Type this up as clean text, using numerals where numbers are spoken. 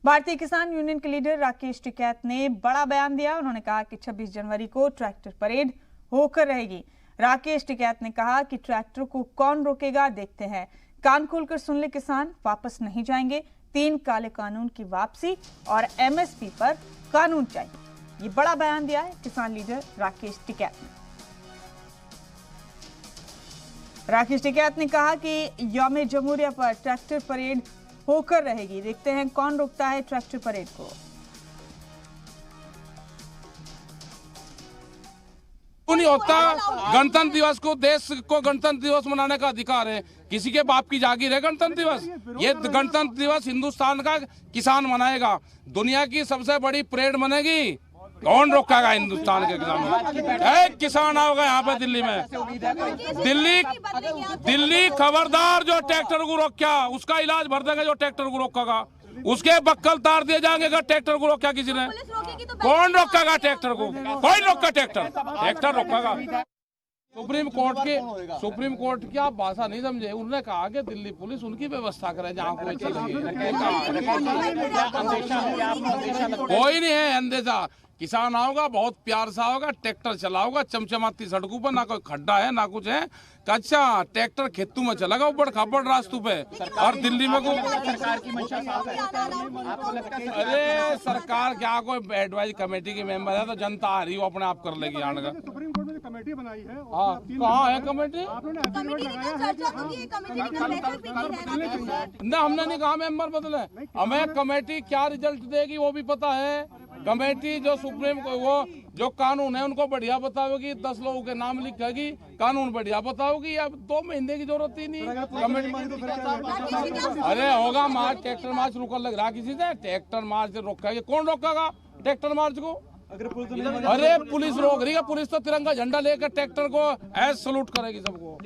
भारतीय किसान यूनियन के लीडर राकेश टिकैत ने बड़ा बयान दिया। उन्होंने कहा कि 26 जनवरी को ट्रैक्टर परेड होकर रहेगी। राकेश टिकैत ने कहा कि ट्रैक्टर को कौन रोकेगा, देखते हैं। कान खोलकर सुन ले किसान, वापस नहीं जाएंगे। 3 काले कानून की वापसी और एमएसपी पर कानून चाहिए। ये बड़ा बयान दिया है किसान लीडर राकेश टिकैत ने। राकेश टिकैत ने कहा कि यौम जमहूरिया पर ट्रैक्टर परेड होकर रहेगी। देखते हैं कौन रोकता है ट्रैक्टर परेड को। नहीं होता। गणतंत्र दिवस को, देश को गणतंत्र दिवस मनाने का अधिकार है। किसी के बाप की जागीर है गणतंत्र दिवस। ये गणतंत्र दिवस हिंदुस्तान का किसान मनाएगा। दुनिया की सबसे बड़ी परेड बनेगी। कौन रोकेगा हिंदुस्तान के किसानों? एक किसान आओगे यहाँ पे दिल्ली में, दिल्ली खबरदार। जो ट्रैक्टर को रोका उसका इलाज भर देगा। जो ट्रैक्टर को रोकेगा उसके बक्कल तार दिए जाएंगे। अगर ट्रैक्टर को रोका किसी ने, कौन रोकेगा ट्रैक्टर को? कोई रोका ट्रैक्टर रोकेगा। सुप्रीम कोर्ट की आप भाषा नहीं समझे। उन्होंने कहा कि दिल्ली पुलिस उनकी व्यवस्था करे जहाँ कोई चीज कोई नहीं है अंदेशा। किसान आओगा, बहुत प्यार सा होगा, ट्रैक्टर चलाओगा चमचमाती सड़कों पर, ना कोई खड्डा है ना कुछ है। अच्छा, ट्रैक्टर खेतों में चलेगा ऊबड़ खाबड़ रास्तों पे। और दिल्ली में को अरे सरकार क्या, कोई एडवाइज कमेटी की मेंबर है तो जनता आ रही, वो अपने आप कर लेगी। आने का सुप्रीम कोर्ट में कमेटी बनाई है। कहाँ है कमेटी? ना हमने नहीं कहा मेंबर बदले। हमें कमेटी क्या रिजल्ट देगी वो भी पता है। कमेटी जो सुप्रीम वो जो कानून है उनको बढ़िया बताओगी। 10 लोगों के नाम लिखेगी, कानून बढ़िया बताओगी। अब 2 महीने की जरूरत ही नहीं कमेटी। अरे होगा मार्च, ट्रैक्टर मार्च रुका लग रहा किसी से। ट्रैक्टर मार्च रोकेगी, कौन रोकेगा ट्रैक्टर मार्च को? अरे पुलिस रोक रही है। पुलिस तो तिरंगा झंडा लेकर ट्रैक्टर को ऐसे सलूट करेगी सबको।